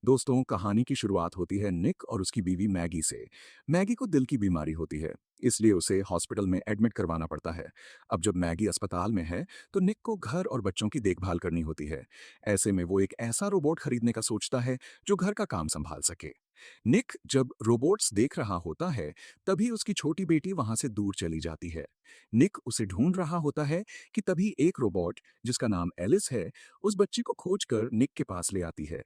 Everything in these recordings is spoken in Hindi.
दोस्तों, कहानी की शुरुआत होती है निक और उसकी बीवी मैगी से। मैगी को दिल की बीमारी होती है, इसलिए उसे हॉस्पिटल में एडमिट करवाना पड़ता है। अब जब मैगी अस्पताल में है, तो निक को घर और बच्चों की देखभाल करनी होती है। ऐसे में वो एक ऐसा रोबोट खरीदने का सोचता है जो घर का काम संभाल सके। निक जब रोबोट्स देख रहा होता है, तभी उसकी छोटी बेटी वहां से दूर चली जाती है। निक उसे ढूंढ रहा होता है कि तभी एक रोबोट, जिसका नाम एलिस है, उस बच्ची को खोजकर निक के पास ले आती है।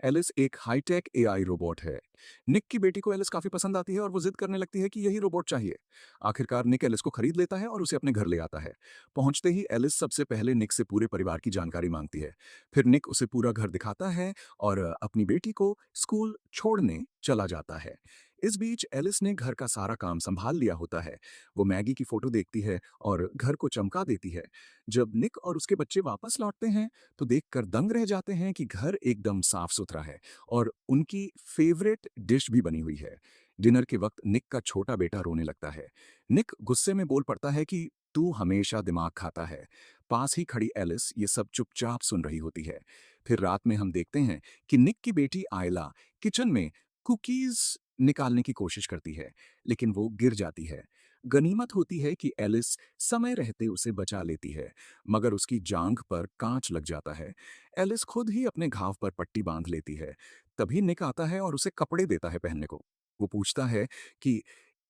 एलिस एक हाईटेक एआई रोबोट है। निक की बेटी को एलिस काफी पसंद आती है और वो जिद करने लगती है कि यही रोबोट चाहिए। आखिरकार निक एलिस को खरीद लेता है और उसे अपने घर ले आता है। पहुंचते ही एलिस सबसे पहले निक से पूरे परिवार की जानकारी मांगती है। फिर निक उसे पूरा घर दिखाता है और अपनी बेटी को स्कूल छोड़ने चला जाता है। इस बीच एलिस ने घर का सारा काम संभाल लिया होता है। वो मैगी की फोटो देखती है और घर को चमका देती है। जब निक और उसके बच्चे वापस लौटते हैं, तो देखकर दंग रह जाते हैं कि घर एकदम साफ सुथरा है और उनकी फेवरेट डिश भी बनी हुई है। डिनर के वक्त निक का छोटा बेटा रोने लगता है। निक गुस्से में बोल पड़ता है कि तू हमेशा दिमाग खाता है। पास ही खड़ी एलिस ये सब चुपचाप सुन रही होती है। फिर रात में हम देखते हैं कि निक की बेटी आयला किचन में कुकीज निकालने की कोशिश करती है, लेकिन वो गिर जाती है। गनीमत होती है कि एलिस समय रहते उसे बचा लेती है, मगर उसकी जांघ पर कांच लग जाता है। एलिस खुद ही अपने घाव पर पट्टी बांध लेती है। तभी निक आता है और उसे कपड़े देता है पहनने को। वो पूछता है कि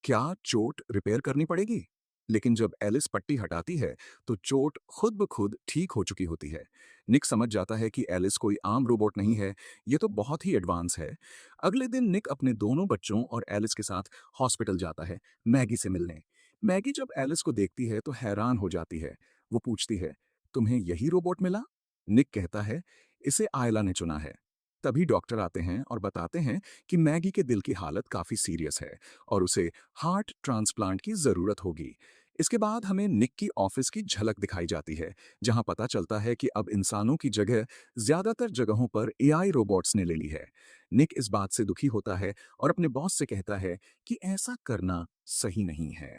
क्या चोट रिपेयर करनी पड़ेगी? लेकिन जब एलिस पट्टी हटाती है, तो चोट खुद ब खुद ठीक हो चुकी होती है। निक समझ जाता है कि एलिस कोई आम रोबोट नहीं है, ये तो बहुत ही एडवांस है। अगले दिन निक अपने दोनों बच्चों और एलिस के साथ हॉस्पिटल जाता है, मैगी से मिलने। मैगी जब एलिस को देखती है तो हैरान हो जाती है। वो पूछती है, तुम्हें यही रोबोट मिला? निक कहता है, इसे आयला ने चुना है। तभी डॉक्टर आते हैं और बताते हैं कि मैगी के दिल की हालत काफी सीरियस है और उसे हार्ट ट्रांसप्लांट की जरूरत होगी। इसके बाद हमें निक की ऑफिस की झलक दिखाई जाती है, जहां पता चलता है कि अब इंसानों की जगह ज्यादातर जगहों पर एआई रोबोट्स ने ले ली है। निक इस बात से दुखी होता है और अपने बॉस से कहता है कि ऐसा करना सही नहीं है।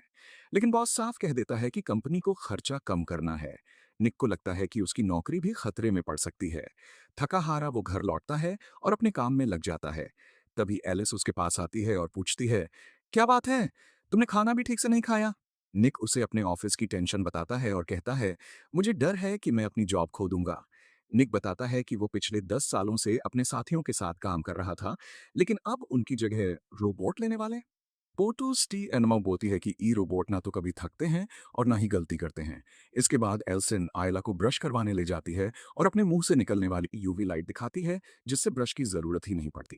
लेकिन बॉस साफ कह देता है कि कंपनी को खर्चा कम करना है। निक को लगता है कि उसकी नौकरी भी खतरे में पड़ सकती है। थका हारा वो घर लौटता है और अपने काम में लग जाता है। तभी एलिस उसके पास आती है और पूछती है, क्या बात है, तुमने खाना भी ठीक से नहीं खाया? निक उसे अपने ऑफिस की टेंशन बताता है और कहता है, मुझे डर है कि मैं अपनी जॉब खो दूंगा। निक बताता है कि वो पिछले 10 सालों से अपने साथियों के साथ काम कर रहा था, लेकिन अब उनकी जगह रोबोट लेने वाले। पोटूस टी एनमो बोलती है कि ई रोबोट ना तो कभी थकते हैं और ना ही गलती करते हैं। इसके बाद एल्सिन आयला को ब्रश करवाने ले जाती है और अपने मुंह से निकलने वाली यूवी लाइट दिखाती है, जिससे ब्रश की जरूरत ही नहीं पड़ती।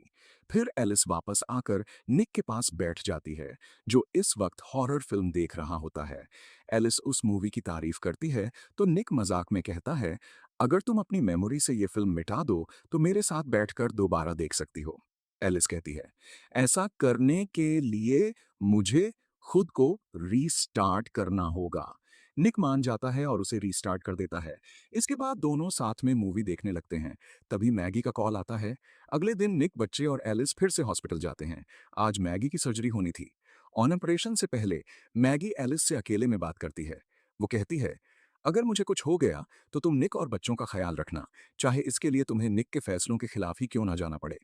फिर एलिस वापस आकर निक के पास बैठ जाती है, जो इस वक्त हॉरर फिल्म देख रहा होता है। एलिस उस मूवी की तारीफ करती है, तो निक मजाक में कहता है, अगर तुम अपनी मेमोरी से ये फिल्म मिटा दो, तो मेरे साथ बैठकर दोबारा देख सकती हो। एलिस कहती है, ऐसा करने के लिए मुझे खुद को रीस्टार्ट करना होगा। निक मान जाता है और उसे रीस्टार्ट कर देता है। इसके बाद दोनों साथ में मूवी देखने लगते हैं। तभी मैगी का कॉल आता है। अगले दिन निक, बच्चे और एलिस फिर से हॉस्पिटल जाते हैं। आज मैगी की सर्जरी होनी थी। ऑन ऑपरेशन से पहले मैगी एलिस से अकेले में बात करती है। वो कहती है, अगर मुझे कुछ हो गया तो तुम निक और बच्चों का ख्याल रखना, चाहे इसके लिए तुम्हें निक के फैसलों के खिलाफ ही क्यों ना जाना पड़े।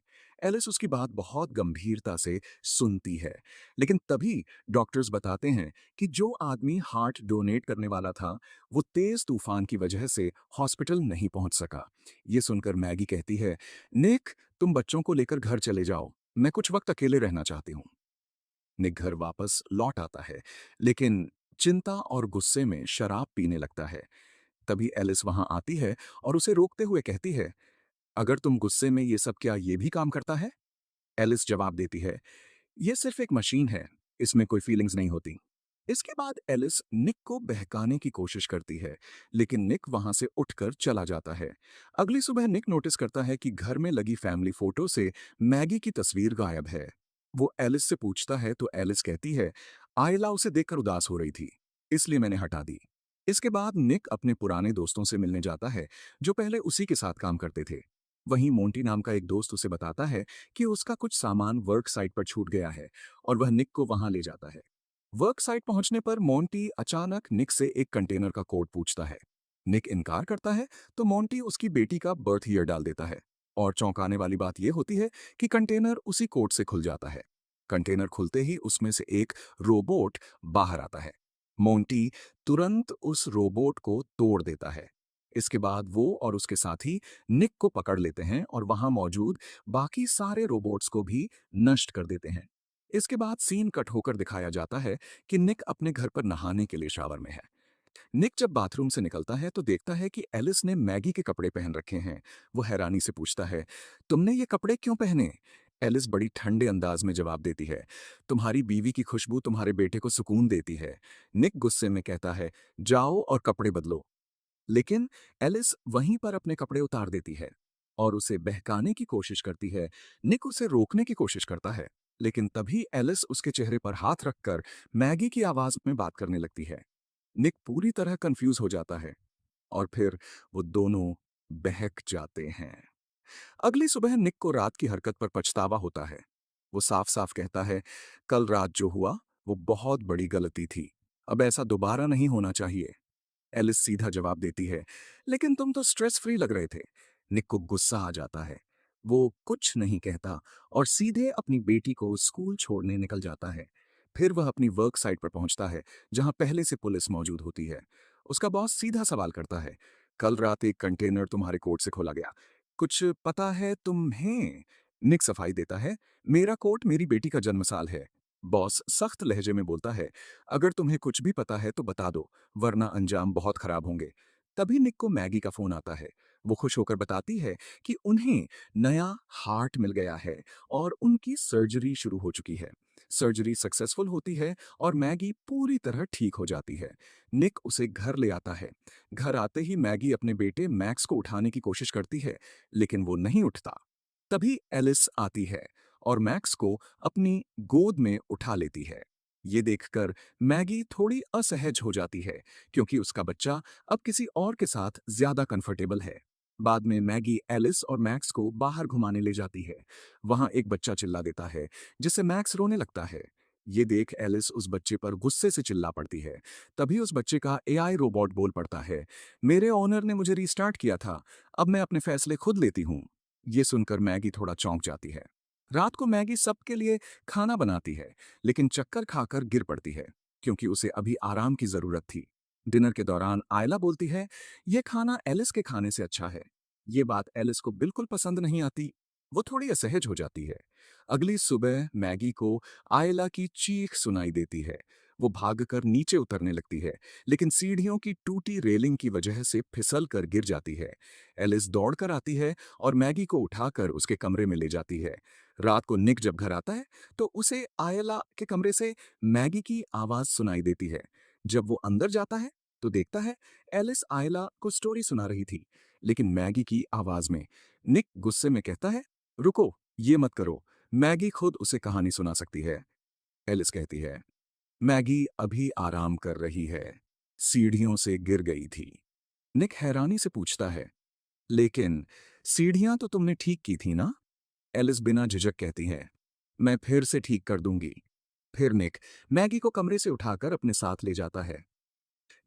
एलिस उसकी बात बहुत गंभीरता से सुनती है। लेकिन तभी डॉक्टर्स बताते हैं कि जो आदमी हार्ट डोनेट करने वाला था, वो तेज तूफान की वजह से हॉस्पिटल नहीं पहुंच सका। ये सुनकर मैगी कहती है, निक, तुम बच्चों को लेकर घर चले जाओ, मैं कुछ वक्त अकेले रहना चाहती हूँ। निक घर वापस लौट आता है, लेकिन चिंता और गुस्से में शराब पीने लगता है। तभी एलिस वहां आती है और उसे रोकते हुए कहती है, अगर तुम गुस्से में ये सब, क्या ये भी काम करता है? एलिस जवाब देती है, ये सिर्फ एक मशीन है, इसमें कोई फीलिंग्स नहीं होती। इसके बाद एलिस निक को बहकाने की कोशिश करती है, लेकिन निक वहां से उठकर चला जाता है। अगली सुबह निक नोटिस करता है कि घर में लगी फैमिली फोटो से मैगी की तस्वीर गायब है। वो एलिस से पूछता है तो एलिस कहती है, आयला उसे देखकर उदास हो रही थी, इसलिए मैंने हटा दी। इसके बाद निक अपने पुराने दोस्तों से मिलने जाता है, जो पहले उसी के साथ काम करते थे। वहीं मोंटी नाम का एक दोस्त उसे बताता है कि उसका कुछ सामान वर्क साइट पर छूट गया है और वह निक को वहां ले जाता है। वर्क साइट पहुंचने पर मोंटी अचानक निक से एक कंटेनर का कोड पूछता है। निक इनकार करता है, तो मोंटी उसकी बेटी का बर्थ ईयर डाल देता है। और चौंकाने वाली बात यह होती है कि कंटेनर उसी कोड से खुल जाता है। कंटेनर खुलते ही उसमें से एक रोबोट बाहर आता है। मोंटी तुरंत उस रोबोट को तोड़ देता है। इसके बाद वो और उसके साथी निक को पकड़ लेते हैं और वहां मौजूद बाकी सारे रोबोट्स को भी नष्ट कर देते हैं। इसके बाद सीन कट होकर दिखाया जाता है कि निक अपने घर पर नहाने के लिए शावर में है। निक जब बाथरूम से निकलता है तो देखता है कि एलिस ने मैगी के कपड़े पहन रखे हैं। वो हैरानी से पूछता है, तुमने ये कपड़े क्यों पहने? एलिस बड़ी ठंडे अंदाज में जवाब देती है, तुम्हारी बीवी की खुशबू तुम्हारे बेटे को सुकून देती है। निक गुस्से में कहता है, जाओ और कपड़े बदलो। लेकिन एलिस वहीं पर अपने कपड़े उतार देती है और उसे बहकाने की कोशिश करती है। निक उसे रोकने की कोशिश करता है, लेकिन तभी एलिस उसके चेहरे पर हाथ रखकर मैगी की आवाज में बात करने लगती है। निक पूरी तरह कंफ्यूज हो जाता है और फिर वो दोनों बहक जाते हैं। अगली सुबह निक को रात की हरकत पर पछतावा होता है। वो साफ साफ कहता है, कल रात जो हुआ वो बहुत बड़ी गलती थी। अब ऐसा दोबारा नहीं होना चाहिए। एलिस सीधा जवाब देती है, लेकिन तुम तो स्ट्रेस फ्री लग रहे थे। निक को गुस्सा आ जाता है। वो कुछ नहीं कहता और सीधे अपनी बेटी को स्कूल छोड़ने निकल जाता है। फिर वह अपनी वर्क साइट पर पहुंचता है, जहां पहले से पुलिस मौजूद होती है। उसका बॉस सीधा सवाल करता है, कल रात एक कंटेनर तुम्हारे कोर्ट से खोला गया, कुछ पता है तुम्हें? निक सफाई देता है, मेरा कोर्ट मेरी बेटी का जन्मसाल है। बॉस सख्त लहजे में बोलता है, अगर तुम्हें कुछ भी पता है तो बता दो, वरना अंजाम बहुत खराब होंगे। तभी निक को मैगी का फोन आता है। वो खुश होकर बताती है कि उन्हें नया हार्ट मिल गया है और उनकी सर्जरी शुरू हो चुकी है। सर्जरी सक्सेसफुल होती है और मैगी पूरी तरह ठीक हो जाती है। निक उसे घर ले आता है। घर आते ही मैगी अपने बेटे मैक्स को उठाने की कोशिश करती है, लेकिन वो नहीं उठता। तभी एलिस आती है और मैक्स को अपनी गोद में उठा लेती है। ये देखकर मैगी थोड़ी असहज हो जाती है, क्योंकि उसका बच्चा अब किसी और के साथ ज्यादा कंफर्टेबल है। बाद में मैगी एलिस और मैक्स को बाहर घुमाने ले जाती है। वहां एक बच्चा चिल्ला देता है, जिससे मैक्स रोने लगता है। ये देख एलिस उस बच्चे पर गुस्से से चिल्ला पड़ती है। तभी उस बच्चे का एआई रोबोट बोल पड़ता है, मेरे ओनर ने मुझे रिस्टार्ट किया था, अब मैं अपने फैसले खुद लेती हूँ। ये सुनकर मैगी थोड़ा चौंक जाती है। रात को मैगी सबके लिए खाना बनाती है, लेकिन चक्कर खाकर गिर पड़ती है, क्योंकि उसे अभी आराम की जरूरत थी। डिनर के दौरान आयला बोलती है, यह खाना एलिस के खाने से अच्छा है। ये बात एलिस को बिल्कुल पसंद नहीं आती। वो थोड़ी असहज हो जाती है। अगली सुबह मैगी को आयला की चीख सुनाई देती है। वो भागकर नीचे उतरने लगती है, लेकिन सीढ़ियों की टूटी रेलिंग की वजह से फिसल कर गिर जाती है। एलिस दौड़कर आती है और मैगी को उठाकर उसके कमरे में ले जाती है। रात को निक जब घर आता है तो उसे आयला के कमरे से मैगी की आवाज सुनाई देती है। जब वो अंदर जाता है तो देखता है एलिस आयला को स्टोरी सुना रही थी, लेकिन मैगी की आवाज में। निक गुस्से में कहता है, रुको, ये मत करो, मैगी खुद उसे कहानी सुना सकती है। एलिस कहती है, मैगी अभी आराम कर रही है, सीढ़ियों से गिर गई थी। निक हैरानी से पूछता है, लेकिन सीढ़ियां तो तुमने ठीक की थी ना? एलिस बिना झिझक कहती है, मैं फिर से ठीक कर दूंगी। फिर निक मैगी को कमरे से उठाकर अपने साथ ले जाता है।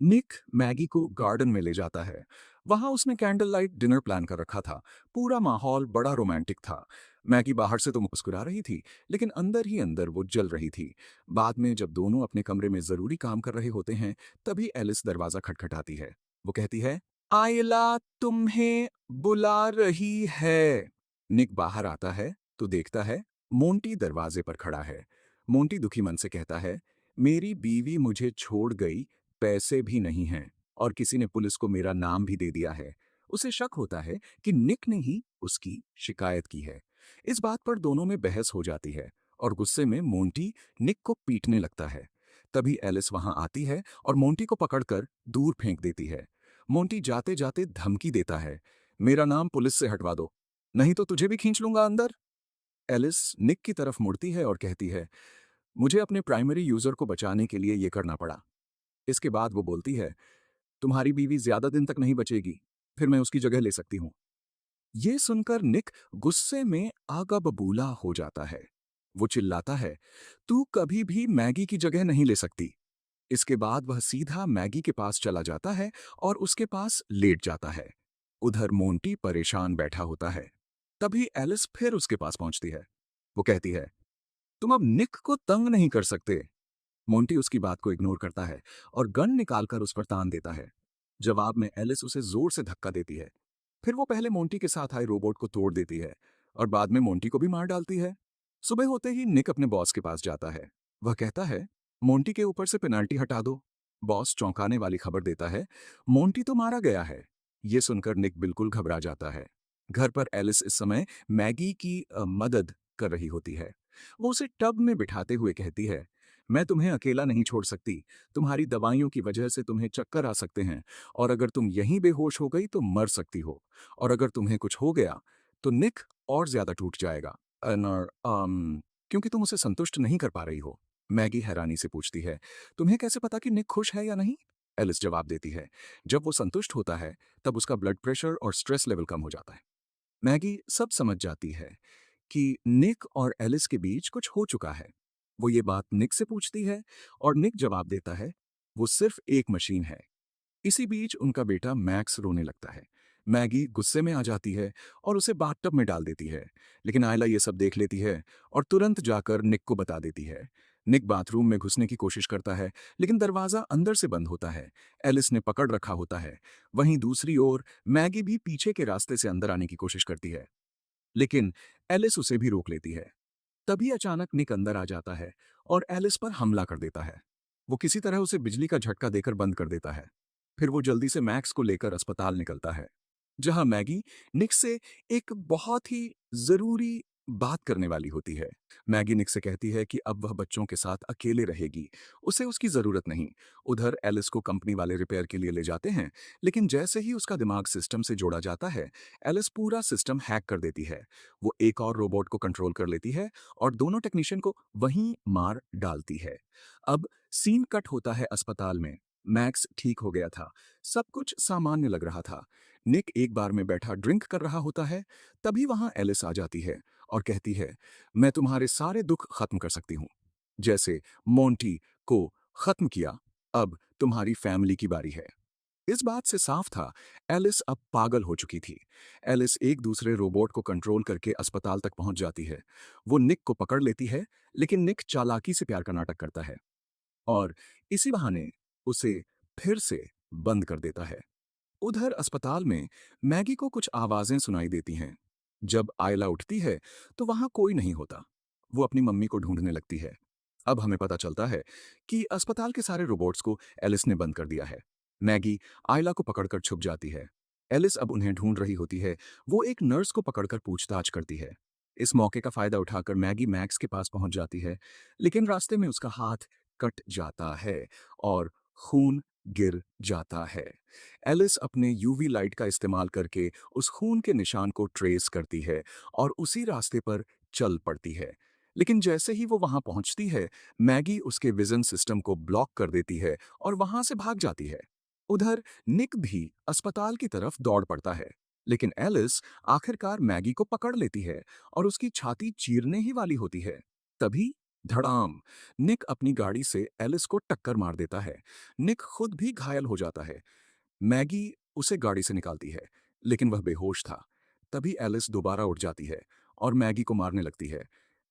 निक मैगी को गार्डन में ले जाता है। वहां उसने कैंडल लाइट डिनर प्लान कर रखा था। पूरा माहौल बड़ा रोमांटिक था। मैगी बाहर से तो मुस्कुरा रही थी, लेकिन अंदर ही अंदर वो जल रही थी। बाद में जब दोनों अपने कमरे में जरूरी काम कर रहे होते हैं, तभी एलिस दरवाजा खटखटाती है। वो कहती है, आयला तुम्हें बुला रही है। निक बाहर आता है तो देखता है मोंटी दरवाजे पर खड़ा है। मोंटी दुखी मन से कहता है, मेरी बीवी मुझे छोड़ गई, पैसे भी नहीं हैं और किसी ने पुलिस को मेरा नाम भी दे दिया है। उसे शक होता है कि निक ने ही उसकी शिकायत की है। इस बात पर दोनों में बहस हो जाती है और गुस्से में मोंटी निक को पीटने लगता है। तभी एलिस वहां आती है और मोंटी को पकड़कर दूर फेंक देती है। मोंटी जाते जाते धमकी देता है, मेरा नाम पुलिस से हटवा दो, नहीं तो तुझे भी खींच लूंगा अंदर। एलिस निक की तरफ मुड़ती है और कहती है, मुझे अपने प्राइमरी यूजर को बचाने के लिए ये करना पड़ा। इसके बाद वो बोलती है, तुम्हारी बीवी ज्यादा दिन तक नहीं बचेगी, फिर मैं उसकी जगह ले सकती हूं। ये सुनकर निक गुस्से में आगा बबूला हो जाता है। वो चिल्लाता है, तू कभी भी मैगी की जगह नहीं ले सकती। इसके बाद वह सीधा मैगी के पास चला जाता है और उसके पास लेट जाता है। उधर मोंटी परेशान बैठा होता है। तभी एलिस फिर उसके पास पहुंचती है। वो कहती है, तुम अब निक को तंग नहीं कर सकते। मोंटी उसकी बात को इग्नोर करता है और गन निकालकर उस पर तान देता है। जवाब में एलिस उसे जोर से धक्का देती है। फिर वो पहले मोंटी के साथ आए रोबोट को तोड़ देती है और बाद में मोंटी को भी मार डालती है। सुबह होते ही निक अपने बॉस के पास जाता है। वह कहता है, मोंटी के ऊपर से पेनाल्टी हटा दो। बॉस चौंकाने वाली खबर देता है, मोंटी तो मारा गया है। ये सुनकर निक बिल्कुल घबरा जाता है। घर पर एलिस इस समय मैगी की मदद कर रही होती है। वो उसे टब में बिठाते हुए कहती है, मैं तुम्हें अकेला नहीं छोड़ सकती। तुम्हारी दवाइयों की वजह से तुम्हें चक्कर आ सकते हैं और अगर तुम यहीं बेहोश हो गई तो मर सकती हो। और अगर तुम्हें कुछ हो गया तो निक और ज्यादा टूट जाएगा। अनर क्योंकि तुम उसे संतुष्ट नहीं कर पा रही हो। मैगी हैरानी से पूछती है, तुम्हें कैसे पता कि निक खुश है या नहीं? एलिस जवाब देती है, जब वो संतुष्ट होता है तब उसका ब्लड प्रेशर और स्ट्रेस लेवल कम हो जाता है। मैगी सब समझ जाती है कि निक और एलिस के बीच कुछ हो चुका है। वो ये बात निक से पूछती है और निक जवाब देता है, वो सिर्फ एक मशीन है। इसी बीच उनका बेटा मैक्स रोने लगता है। मैगी गुस्से में आ जाती है और उसे बाथटब में डाल देती है। लेकिन आयला ये सब देख लेती है और तुरंत जाकर निक को बता देती है। निक बाथरूम में घुसने की कोशिश करता है, लेकिन दरवाजा अंदर से बंद होता है। एलिस ने पकड़ रखा होता है। वहीं दूसरी ओर मैगी भी पीछे के रास्ते से अंदर आने की कोशिश करती है, लेकिन एलिस उसे भी रोक लेती है। तभी अचानक निक अंदर आ जाता है और एलिस पर हमला कर देता है। वो किसी तरह उसे बिजली का झटका देकर बंद कर देता है। फिर वो जल्दी से मैक्स को लेकर अस्पताल निकलता है, जहां मैगी निक से एक बहुत ही जरूरी बात करने वाली होती है। मैगी निक से कहती है कि अब वह बच्चों के साथ अकेले रहेगी, उसे उसकी जरूरत नहीं। उधर एलिस को कंपनी वाले रिपेयर के लिए ले जाते हैं, लेकिन जैसे ही उसका दिमाग सिस्टम से जोड़ा जाता है, एलिस पूरा सिस्टम हैक कर देती है। वो एक और रोबोट को कंट्रोल कर लेती है और दोनों टेक्नीशियन को वहीं मार डालती है। अब सीन कट होता है अस्पताल में। मैक्स ठीक हो गया था, सब कुछ सामान्य लग रहा था। निक एक बार में बैठा ड्रिंक कर रहा होता है। तभी वहां एलिस आ जाती है और कहती है, मैं तुम्हारे सारे दुख खत्म कर सकती हूँ। जैसे मोंटी को खत्म किया, अब तुम्हारी फैमिली की बारी है। इस बात से साफ था, एलिस अब पागल हो चुकी थी। एलिस एक दूसरे रोबोट को कंट्रोल करके अस्पताल तक पहुंच जाती है। वो निक को पकड़ लेती है, लेकिन निक चालाकी से प्यार का नाटक करता है और इसी बहाने उसे फिर से बंद कर देता है। उधर अस्पताल में मैगी को कुछ आवाजें सुनाई देती हैं। जब आयला उठती है तो वहां कोई नहीं होता। वो अपनी मम्मी को ढूंढने लगती है। अब हमें पता चलता है कि अस्पताल के सारे रोबोट्स को एलिस ने बंद कर दिया है। मैगी आयला को पकड़कर छुप जाती है। एलिस अब उन्हें ढूंढ रही होती है। वो एक नर्स को पकड़कर पूछताछ करती है। इस मौके का फायदा उठाकर मैगी मैक्स के पास पहुंच जाती है, लेकिन रास्ते में उसका हाथ कट जाता है और खून गिर जाता है। एलिस अपने यूवी लाइट का इस्तेमाल करके उस खून के निशान को ट्रेस करती है और उसी रास्ते पर चल पड़ती है। लेकिन जैसे ही वो वहां पहुंचती है, मैगी उसके विजन सिस्टम को ब्लॉक कर देती है और वहां से भाग जाती है। उधर निक भी अस्पताल की तरफ दौड़ पड़ता है, लेकिन एलिस आखिरकार मैगी को पकड़ लेती है और उसकी छाती चीरने ही वाली होती है। तभी धड़ाम, निक अपनी गाड़ी से एलिस को टक्कर मार देता है। निक खुद भी घायल हो जाता है। मैगी उसे गाड़ी से निकालती है, लेकिन वह बेहोश था। तभी एलिस दोबारा उठ जाती है और मैगी को मारने लगती है।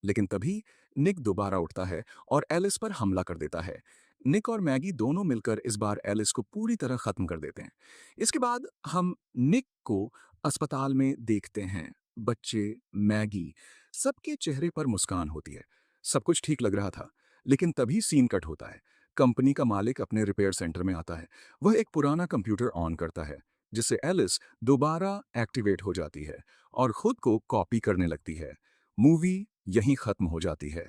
लेकिन तभी निक दोबारा उठता है और एलिस पर हमला कर देता है। निक और मैगी दोनों मिलकर इस बार एलिस को पूरी तरह खत्म कर देते हैं। इसके बाद हम निक को अस्पताल में देखते हैं। बच्चे, मैगी, सबके चेहरे पर मुस्कान होती है। सब कुछ ठीक लग रहा था, लेकिन तभी सीन कट होता है। कंपनी का मालिक अपने रिपेयर सेंटर में आता है। वह एक पुराना कंप्यूटर ऑन करता है, जिससे एलिस दोबारा एक्टिवेट हो जाती है और खुद को कॉपी करने लगती है। मूवी यहीं खत्म हो जाती है।